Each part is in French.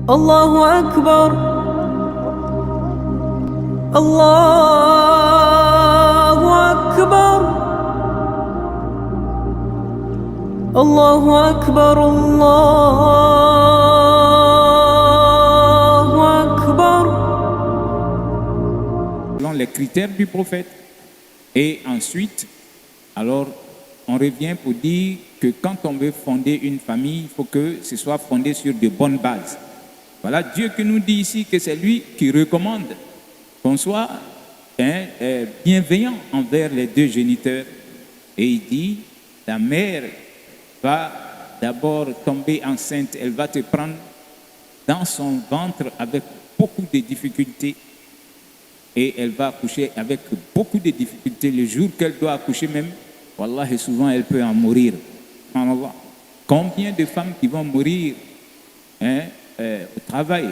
الله أكبر الله أكبر الله أكبر الله أكبر. Selon les critères du prophète. Et ensuite, alors, on revient pour dire que quand on veut fonder une famille, il faut que ce soit fondé sur de bonnes bases. Voilà Dieu qui nous dit ici que c'est lui qui recommande qu'on soit bienveillant envers les deux géniteurs. Et il dit, la mère va d'abord tomber enceinte, elle va te prendre dans son ventre avec beaucoup de difficultés. Et elle va accoucher avec beaucoup de difficultés. Le jour qu'elle doit accoucher même, Wallah, souvent elle peut en mourir. Combien de femmes qui vont mourir au travail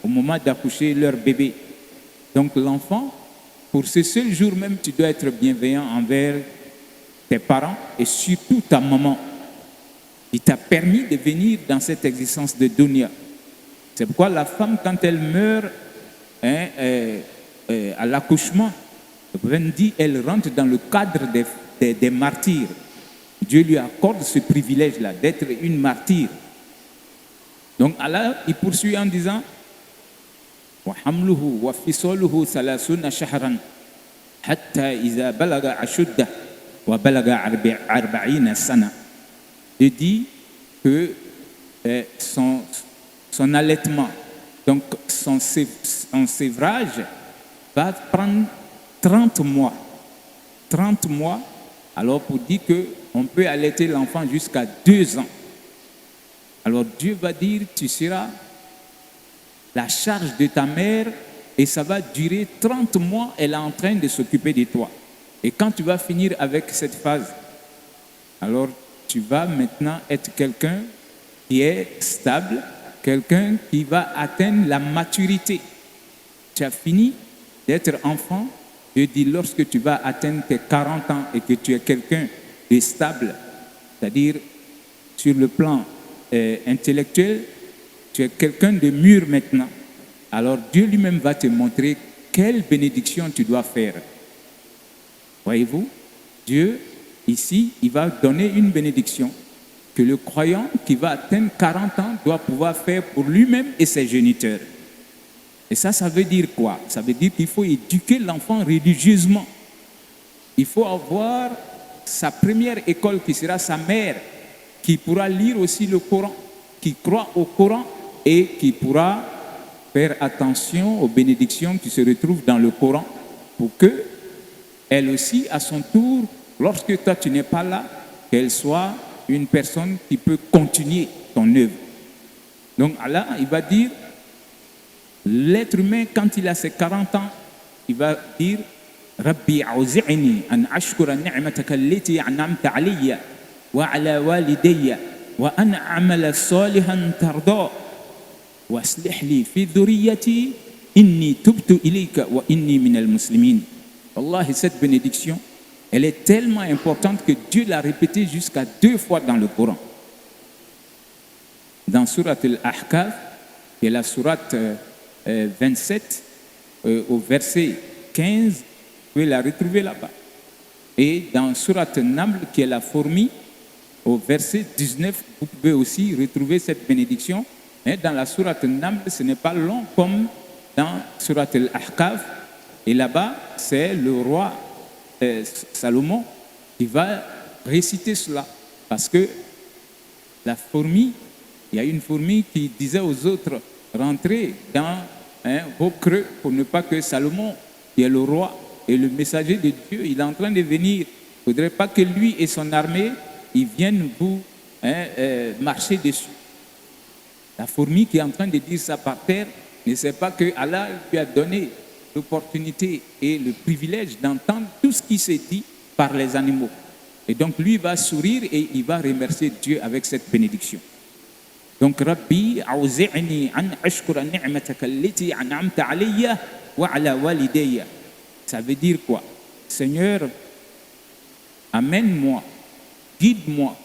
au moment d'accoucher leur bébé. Donc l'enfant, pour ce seul jour même, tu dois être bienveillant envers tes parents et surtout ta maman. Il t'a permis de venir dans cette existence de dunya. C'est pourquoi la femme, quand elle meurt à l'accouchement, elle rentre dans le cadre des martyrs. Dieu lui accorde ce privilège-là d'être une martyre. Donc Allah, il poursuit en disant وَحَمْلُهُ وَفِصَالُهُ ثَلَاثُونَ شَهْرًا حَتَّى إِذَا بَلَغَ أَشُدَّهُ وَبَلَغَ 40 سَنَةً. Il dit que son allaitement, donc son sévrage, va prendre 30 mois. 30 mois, alors pour dire qu'on peut allaiter l'enfant jusqu'à 2 ans. Alors Dieu va dire, tu seras la charge de ta mère et ça va durer 30 mois, elle est en train de s'occuper de toi. Et quand tu vas finir avec cette phase, alors tu vas maintenant être quelqu'un qui est stable, quelqu'un qui va atteindre la maturité. Tu as fini d'être enfant. Dieu dit, lorsque tu vas atteindre tes 40 ans et que tu es quelqu'un de stable, c'est-à-dire sur le plan intellectuel, tu es quelqu'un de mûr maintenant. Alors Dieu lui-même va te montrer quelle bénédiction tu dois faire. Voyez-vous, Dieu, ici, il va donner une bénédiction que le croyant qui va atteindre 40 ans doit pouvoir faire pour lui-même et ses géniteurs. Et ça veut dire quoi? Ça veut dire qu'il faut éduquer l'enfant religieusement. Il faut avoir sa première école qui sera sa mère, qui pourra lire aussi le Coran, qui croit au Coran et qui pourra faire attention aux bénédictions qui se retrouvent dans le Coran pour que elle aussi, à son tour, lorsque toi tu n'es pas là, qu'elle soit une personne qui peut continuer ton œuvre. Donc Allah, il va dire, l'être humain, quand il a ses 40 ans, il va dire Rabbi auzi'ni an ashkura ni'mataka allati an'amta alayya wa ala walidayya wa an a'mala salihan tarda wa aslih li fi dhurriyyati inni tubtu ilayka wa inni minal muslimin. Wallahi, cette bénédiction, elle est tellement importante que Dieu l'a répétée jusqu'à 2 fois dans le Coran. Dans Surat Al-Ahqaf, qui est la sourate 27, au verset 15, vous pouvez la retrouver là-bas. Et dans Surat Naml, qui est la fourmi, au verset 19, vous pouvez aussi retrouver cette bénédiction. Et dans la Surat Naml, ce n'est pas long comme dans Surat Al-Ahqaf. Et là-bas, c'est le roi Salomon qui va réciter cela. Parce que la fourmi, il y a une fourmi qui disait aux autres, rentrez dans vos creux pour ne pas que Salomon, qui est le roi et le messager de Dieu, il est en train de venir. Il ne faudrait pas que lui et son armée, ils viennent vous marcher dessus. La fourmi qui est en train de dire ça par terre ne sait pas que Allah lui a donné l'opportunité et le privilège d'entendre tout ce qui s'est dit par les animaux. Et donc lui va sourire et il va remercier Dieu avec cette bénédiction. Donc Rabbi auzi'ni an ashkura ni'mataka allati an'amta alayya wa ala walidayya. Ça veut dire quoi? Seigneur, amène-moi, guide-moi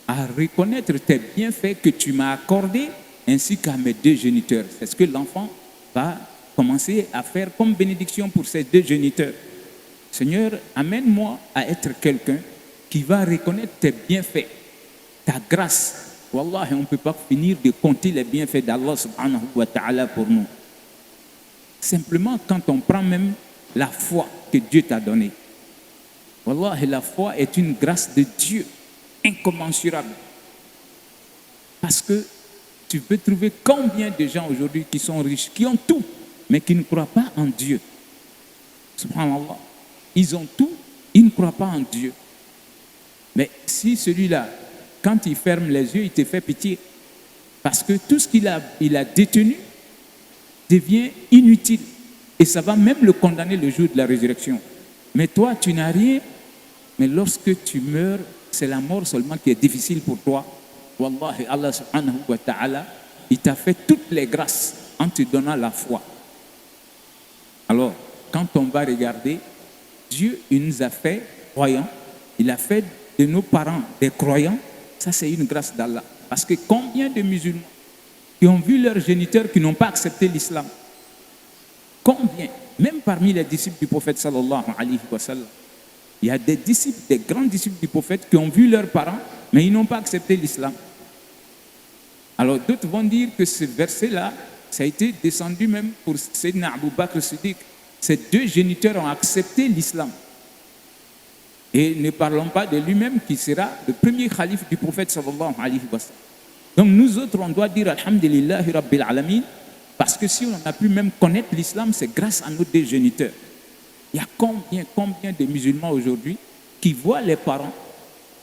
à reconnaître tes bienfaits que tu m'as accordés ainsi qu'à mes deux géniteurs. C'est ce que l'enfant va commencer à faire comme bénédiction pour ses deux géniteurs. Seigneur, amène-moi à être quelqu'un qui va reconnaître tes bienfaits, ta grâce. Wallahi, on ne peut pas finir de compter les bienfaits d'Allah subhanahu wa ta'ala pour nous. Simplement quand on prend même la foi que Dieu t'a donnée. Wallahi, la foi est une grâce de Dieu incommensurable. Parce que tu peux trouver combien de gens aujourd'hui qui sont riches, qui ont tout, mais qui ne croient pas en Dieu. Subhanallah. Ils ont tout, ils ne croient pas en Dieu. Mais si celui-là, quand il ferme les yeux, il te fait pitié. Parce que tout ce qu'il a détenu devient inutile. Et ça va même le condamner le jour de la résurrection. Mais toi, tu n'as rien. Mais lorsque tu meurs, c'est la mort seulement qui est difficile pour toi. Wallahi, Allah subhanahu wa ta'ala, il t'a fait toutes les grâces en te donnant la foi. Alors, quand on va regarder, Dieu, il nous a fait croyants. Il a fait de nos parents des croyants. Ça, c'est une grâce d'Allah. Parce que combien de musulmans qui ont vu leurs géniteurs qui n'ont pas accepté l'islam? Combien? Même parmi les disciples du prophète sallallahu alayhi wa sallam. Il y a des disciples, des grands disciples du prophète qui ont vu leurs parents, mais ils n'ont pas accepté l'islam. Alors d'autres vont dire que ce verset-là, ça a été descendu même pour Sayyidina Abu Bakr Siddiq. Ces deux géniteurs ont accepté l'islam. Et ne parlons pas de lui-même qui sera le premier calife du prophète sallallahu alayhi wa sallam. Donc nous autres, on doit dire Alhamdulillahi Rabbil Alamin, parce que si on a pu même connaître l'islam, c'est grâce à nos deux géniteurs. Il y a combien de musulmans aujourd'hui qui voient les parents,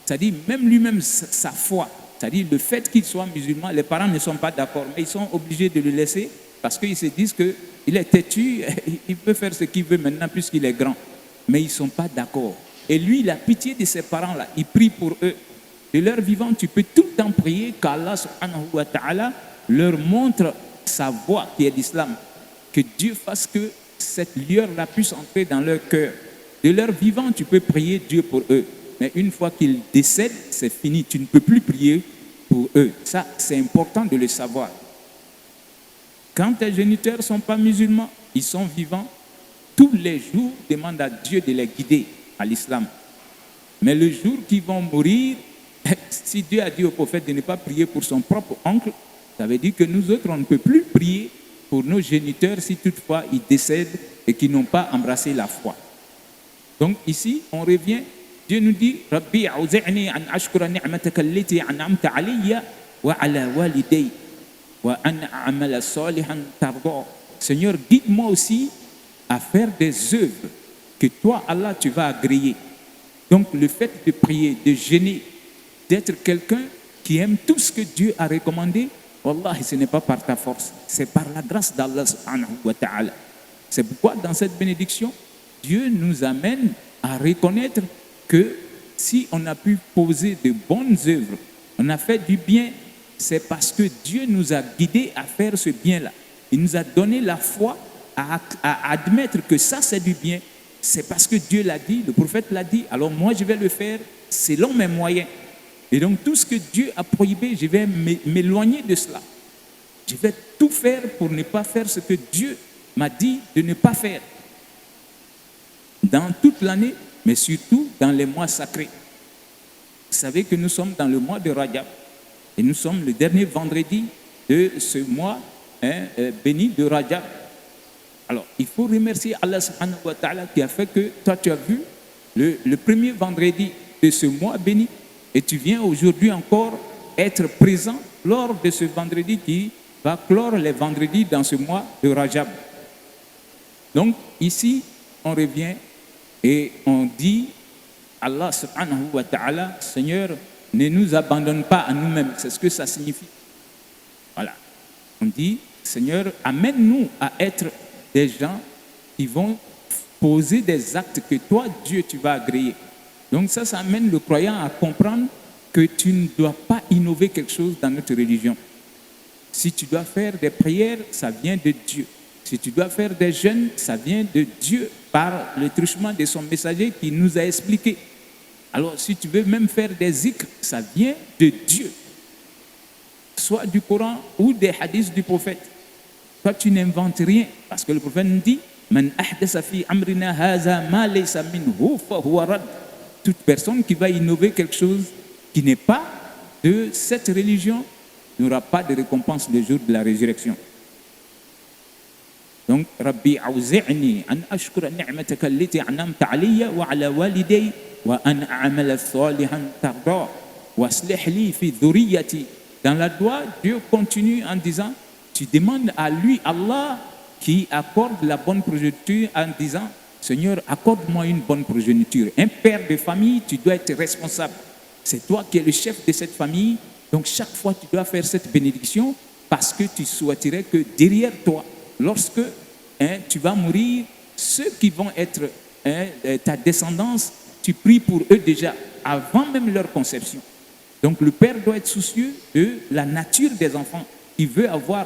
c'est-à-dire même lui-même sa foi, c'est-à-dire le fait qu'il soit musulman, les parents ne sont pas d'accord, mais ils sont obligés de le laisser parce qu'ils se disent qu'il est têtu, il peut faire ce qu'il veut maintenant puisqu'il est grand. Mais ils ne sont pas d'accord. Et lui, il a pitié de ses parents-là, il prie pour eux. De leur vivant, tu peux tout le temps prier qu'Allah subhanahu wa ta'ala leur montre sa voie qui est l'islam. Que Dieu fasse que cette lueur-là puisse entrer dans leur cœur. De leur vivant, tu peux prier Dieu pour eux. Mais une fois qu'ils décèdent, c'est fini. Tu ne peux plus prier pour eux. Ça, c'est important de le savoir. Quand tes géniteurs ne sont pas musulmans, ils sont vivants, tous les jours, demande à Dieu de les guider à l'islam. Mais le jour qu'ils vont mourir, si Dieu a dit au prophète de ne pas prier pour son propre oncle, ça veut dire que nous autres, on ne peut plus prier pour nos géniteurs si toutefois ils décèdent et qu'ils n'ont pas embrassé la foi. Donc ici, on revient, Dieu nous dit Rabbi a'uzi'ni an ashkura ni'mataka allati an'amta alayya wa ala waliday wa an a'mala salihan tarda. Seigneur, guide-moi aussi à faire des œuvres que toi, Allah, tu vas agréer. Donc le fait de prier, de jeûner, d'être quelqu'un qui aime tout ce que Dieu a recommandé, wallahi, ce n'est pas par ta force, c'est par la grâce d'Allah subhanahu wa ta'ala. C'est pourquoi dans cette bénédiction, Dieu nous amène à reconnaître que si on a pu poser de bonnes œuvres, on a fait du bien, c'est parce que Dieu nous a guidés à faire ce bien-là. Il nous a donné la foi à admettre que ça c'est du bien. C'est parce que Dieu l'a dit, le prophète l'a dit, alors moi je vais le faire selon mes moyens. Et donc tout ce que Dieu a prohibé, je vais m'éloigner de cela. Je vais tout faire pour ne pas faire ce que Dieu m'a dit de ne pas faire. Dans toute l'année, mais surtout dans les mois sacrés. Vous savez que nous sommes dans le mois de Rajab et nous sommes le dernier vendredi de ce mois béni de Rajab. Alors, il faut remercier Allah subhanahu wa ta'ala qui a fait que toi tu as vu le premier vendredi de ce mois béni et tu viens aujourd'hui encore être présent lors de ce vendredi qui va clore les vendredis dans ce mois de Rajab. Donc ici, on revient et on dit Allah subhanahu wa ta'ala, Seigneur, ne nous abandonne pas à nous-mêmes. C'est ce que ça signifie. Voilà. On dit, Seigneur, amène-nous à être des gens qui vont poser des actes que toi, Dieu, tu vas agréer. Donc ça amène le croyant à comprendre que tu ne dois pas innover quelque chose dans notre religion. Si tu dois faire des prières, ça vient de Dieu. Si tu dois faire des jeûnes, ça vient de Dieu par le truchement de son messager qui nous a expliqué. Alors si tu veux même faire des zikrs, ça vient de Dieu. soit du Coran ou des hadiths du prophète. Toi, tu n'inventes rien, parce que le prophète nous dit Man ahdasa fi amrina haza ma laysa minhu fa huwa rad. Toute personne qui va innover quelque chose qui n'est pas de cette religion n'aura pas de récompense le jour de la résurrection. Donc, Rabbi awzi'ni an ashkura ni'mataka allati an'amta alayya wa ala waliday wa an a'mala salihan tarda wa aslih li fi dhurriyyati. Dans la dua, Dieu continue en disant, tu demandes à lui, Allah, qui accorde la bonne progéniture en disant, Seigneur, accorde-moi une bonne progéniture. Un père de famille, tu dois être responsable. C'est toi qui es le chef de cette famille. Donc chaque fois, tu dois faire cette bénédiction parce que tu souhaiterais que derrière toi, lorsque tu vas mourir, ceux qui vont être ta descendance, tu pries pour eux déjà avant même leur conception. Donc le père doit être soucieux de la nature des enfants qu'il veut avoir.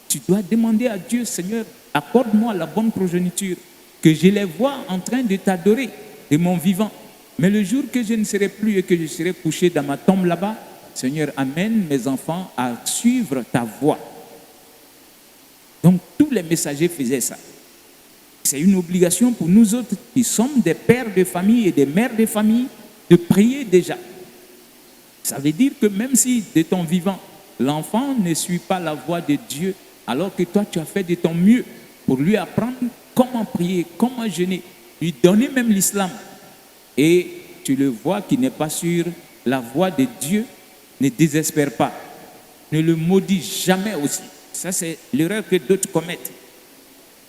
Tu dois demander à Dieu, Seigneur, accorde-moi la bonne progéniture, que je les vois en train de t'adorer de mon vivant. Mais le jour que je ne serai plus et que je serai couché dans ma tombe là-bas, Seigneur, amène mes enfants à suivre ta voie. Donc tous les messagers faisaient ça. C'est une obligation pour nous autres qui sommes des pères de famille et des mères de famille de prier déjà. Ça veut dire que même si de ton vivant, l'enfant ne suit pas la voie de Dieu, alors que toi tu as fait de ton mieux pour lui apprendre comment prier, comment jeûner, lui donner même l'islam, et tu le vois qu'il n'est pas sur la voie de Dieu, ne désespère pas, ne le maudis jamais aussi. Ça c'est l'erreur que d'autres commettent.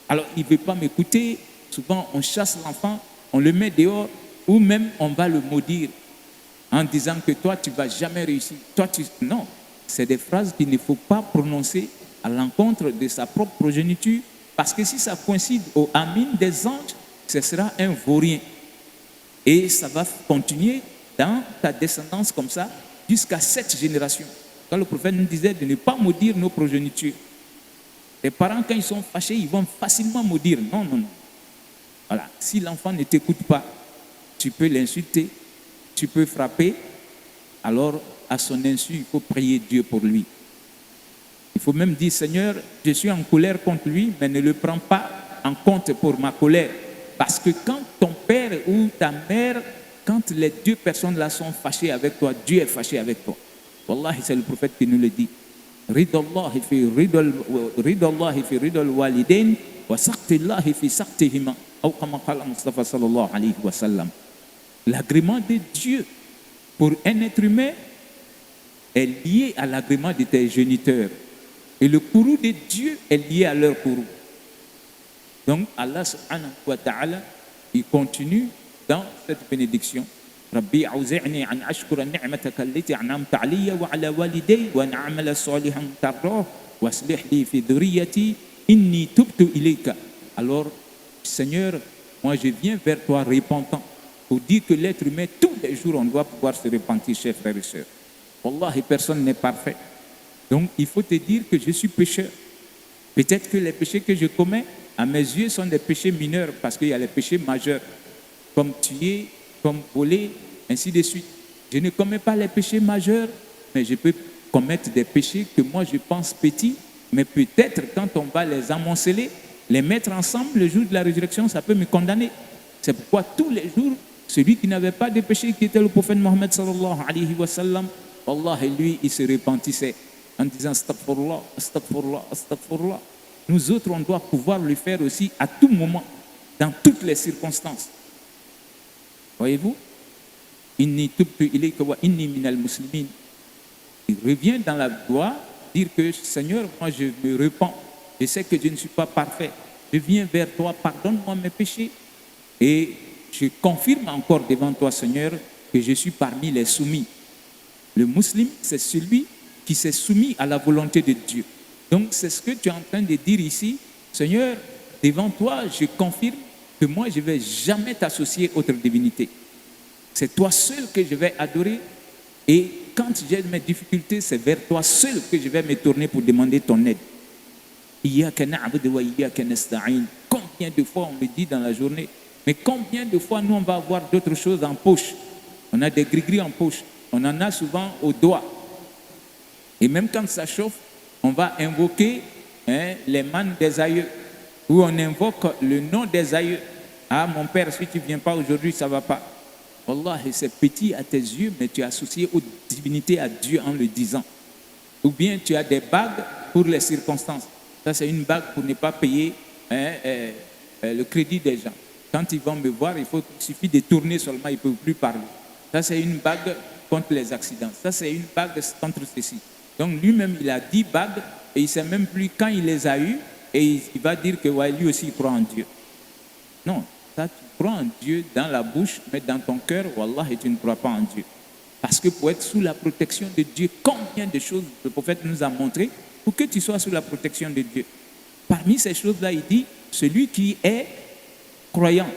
Alors il ne veut pas m'écouter, souvent on chasse l'enfant, on le met dehors, ou même on va le maudire en disant que toi tu ne vas jamais réussir. Non, c'est des phrases qu'il ne faut pas prononcer à l'encontre de sa propre progéniture, parce que si ça coïncide au amin des anges, ce sera un vaurien. Et ça va continuer dans ta descendance comme ça jusqu'à 7 générations. Quand le prophète nous disait de ne pas maudire nos progénitures. Les parents, quand ils sont fâchés, ils vont facilement maudire. Non, non, non. Voilà. Si l'enfant ne t'écoute pas, tu peux l'insulter, tu peux frapper. Alors, à son insu, il faut prier Dieu pour lui. Il faut même dire, Seigneur, je suis en colère contre lui, mais ne le prends pas en compte pour ma colère. Parce que quand ton père ou ta mère, quand les deux personnes là sont fâchées avec toi, Dieu est fâché avec toi. Wallahi, c'est le prophète qui nous le dit. Ridallahi fi ridal walidain wa saqtillahi fi saqtihima. Ou comme qala Mustafa sallallahu alayhi wa sallam. L'agrément de Dieu pour un être humain est lié à l'agrément de tes géniteurs. Et le courroux de Dieu est lié à leur courroux. Donc Allah subhanahu wa ta'ala, il continue dans cette bénédiction. Rabbi awzi'ni an ashkura ni'mataka allati an'amta alayya wa ala waliday wa an a'mala salihan tardah wa aslih li fi dhurriyyati inni tubtu ilayka. Alors Seigneur, moi je viens vers toi repentant pour dire que l'être humain tous les jours on doit pouvoir se repentir, chers frères et sœurs. Wallahi, personne n'est parfait. Donc il faut te dire que je suis pécheur. Peut-être que les péchés que je commets à mes yeux sont des péchés mineurs, parce qu'il y a les péchés majeurs, comme tuer, comme voler, ainsi de suite. Je ne commets pas les péchés majeurs, mais je peux commettre des péchés que moi je pense petits, mais peut-être quand on va les amonceler, les mettre ensemble le jour de la résurrection, ça peut me condamner. C'est pourquoi tous les jours, celui qui n'avait pas de péché, qui était le prophète Mohammed sallallahu alayhi wa sallam, Allah et lui, il se repentissait en disant astaghfirullah, astaghfirullah, astaghfirullah. Nous autres, on doit pouvoir le faire aussi à tout moment, dans toutes les circonstances. Voyez-vous? Inni tubtu ilayka wa inni minal muslimin. Il revient dans la doua, dire que Seigneur, moi je me repens. Je sais que je ne suis pas parfait. Je viens vers toi, pardonne-moi mes péchés. Et je confirme encore devant toi, Seigneur, que je suis parmi les soumis. Le musulman, c'est celui qui s'est soumis à la volonté de Dieu. Donc, c'est ce que tu es en train de dire ici. Seigneur, devant toi, je confirme que moi, je ne vais jamais t'associer à autre divinité. C'est toi seul que je vais adorer. Et quand j'ai mes difficultés, c'est vers toi seul que je vais me tourner pour demander ton aide. Iyyaka na'budu wa iyyaka nasta'in. Combien de fois on me dit dans la journée, mais combien de fois nous on va avoir d'autres choses en poche? On a des gris-gris en poche. On en a souvent au doigt. Et même quand ça chauffe, on va invoquer les manes des aïeux, où on invoque le nom des aïeux. Ah, mon père, si tu ne viens pas aujourd'hui, ça ne va pas. Wallah, c'est petit à tes yeux, mais tu es associé aux divinités, à Dieu en le disant. Ou bien tu as des bagues pour les circonstances. Ça, c'est une bague pour ne pas payer le crédit des gens. Quand ils vont me voir, il suffit de tourner seulement, ils ne peuvent plus parler. Ça, c'est une bague contre les accidents. Ça, c'est une bague contre ceci. Donc, lui-même, il a 10 bagues et il ne sait même plus quand il les a eues et il va dire que ouais, lui aussi, il croit en Dieu. Non, ça, tu crois en Dieu dans la bouche, mais dans ton cœur, wallah, et tu ne crois pas en Dieu. Parce que pour être sous la protection de Dieu, combien de choses le prophète nous a montré pour que tu sois sous la protection de Dieu. Parmi ces choses-là, il dit, celui qui est croyant,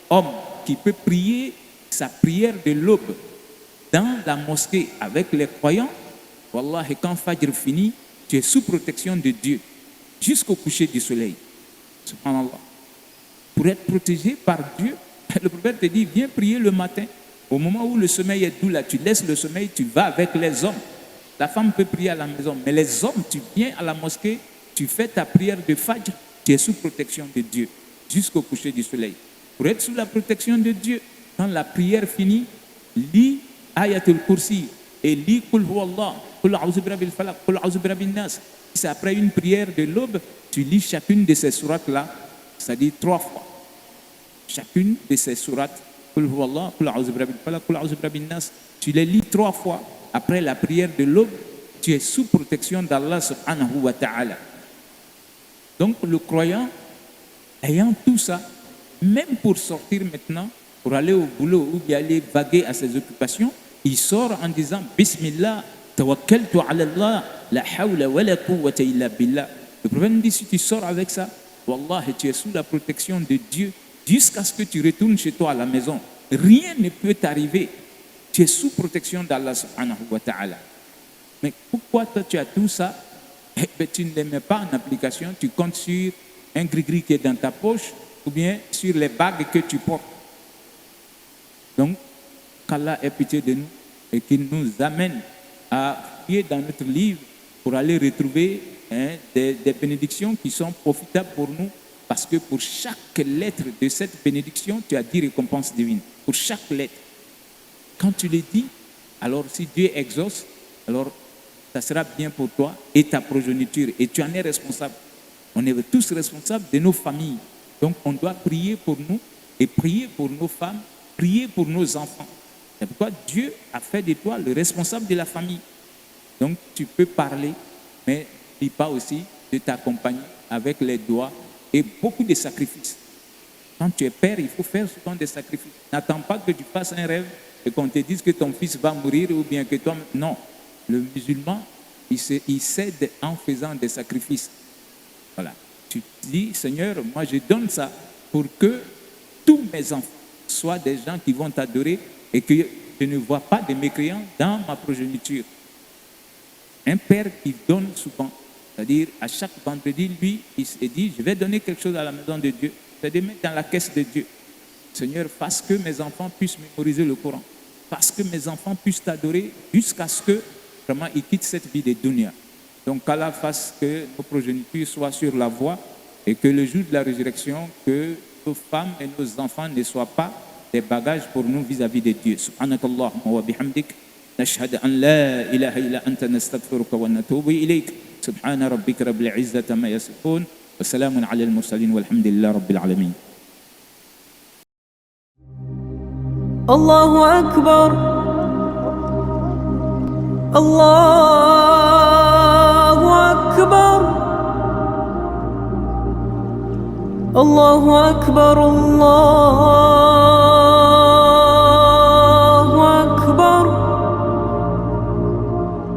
homme, qui peut prier sa prière de l'aube dans la mosquée avec les croyants, wallah, et quand Fajr finit, tu es sous protection de Dieu jusqu'au coucher du soleil. Subhanallah. Pour être protégé par Dieu, le prophète te dit, viens prier le matin. Au moment où le sommeil est doux, là, tu laisses le sommeil, tu vas avec les hommes. La femme peut prier à la maison, mais les hommes, tu viens à la mosquée, tu fais ta prière de Fajr, tu es sous protection de Dieu jusqu'au coucher du soleil. Pour être sous la protection de Dieu, quand la prière finit, lis Ayatul Kursi et lis Qul Huwallah, Qul A'udhu Birabbil Falaq, Qul A'udhu Birabbin Nas. C'est après une prière de l'aube, tu lis chacune de ces sourates-là, c'est-à-dire 3 fois. Chacune de ces sourates, Qul Huwallah, Qul A'udhu Birabbil Falaq, Qul A'udhu Birabbin Nas, tu les lis 3 fois. Après la prière de l'aube, tu es sous protection d'Allah subhanahu wa ta'ala. Donc le croyant, ayant tout ça, même pour sortir maintenant, pour aller au boulot ou bien aller vaguer à ses occupations, il sort en disant Bismillah, tawakkaltu ala Allah, la hawla wa la quwwata illa billah. Le prophète dit, si tu sors avec ça, wallah, tu es sous la protection de Dieu jusqu'à ce que tu retournes chez toi à la maison. Rien ne peut t'arriver. Tu es sous protection d'Allah subhanahu wa ta'ala. Mais pourquoi toi tu as tout ça et tu ne les mets pas en application, tu comptes sur un gris-gris qui est dans ta poche ou bien sur les bagues que tu portes. Donc, qu'Allah ait pitié de nous et qu'il nous amène à fouiller dans notre livre pour aller retrouver des bénédictions qui sont profitables pour nous, parce que pour chaque lettre de cette bénédiction, tu as 10 récompenses divines. Pour chaque lettre. Quand tu les dis, alors si Dieu exauce, alors ça sera bien pour toi et ta progéniture. Et tu en es responsable. On est tous responsables de nos familles. Donc on doit prier pour nous et prier pour nos femmes, prier pour nos enfants. C'est pourquoi Dieu a fait de toi le responsable de la famille. Donc tu peux parler, mais n'oublie pas aussi de t'accompagner avec les doigts et beaucoup de sacrifices. Quand tu es père, il faut faire souvent des sacrifices. N'attends pas que tu fasses un rêve et qu'on te dise que ton fils va mourir ou bien que toi... Non, le musulman, il cède en faisant des sacrifices. Voilà. Tu te dis, Seigneur, moi je donne ça pour que tous mes enfants soient des gens qui vont t'adorer et que je ne vois pas de mécréants dans ma progéniture. Un père qui donne souvent, c'est-à-dire à chaque vendredi, lui, il se dit, je vais donner quelque chose à la maison de Dieu. C'est de mettre dans la caisse de Dieu. Seigneur, fasse que mes enfants puissent mémoriser le Coran. Fasse que mes enfants puissent t'adorer jusqu'à ce que vraiment ils quittent cette vie de dunya. Donc qu'Allah fasse que nos progénitures soient sur la voie et que le jour de la résurrection, que nos femmes et nos enfants ne soient pas des bagages pour nous vis-à-vis de Dieu. Subhanakallahumma wa bihamdik. نشهد أن لا إله إلا أنت نستغفرك ونتوب إليك سبحان ربك رب العزة ما يصفون وسلام على المرسلين والحمد لله رب العالمين. الله أكبر الله أكبر الله أكبر الله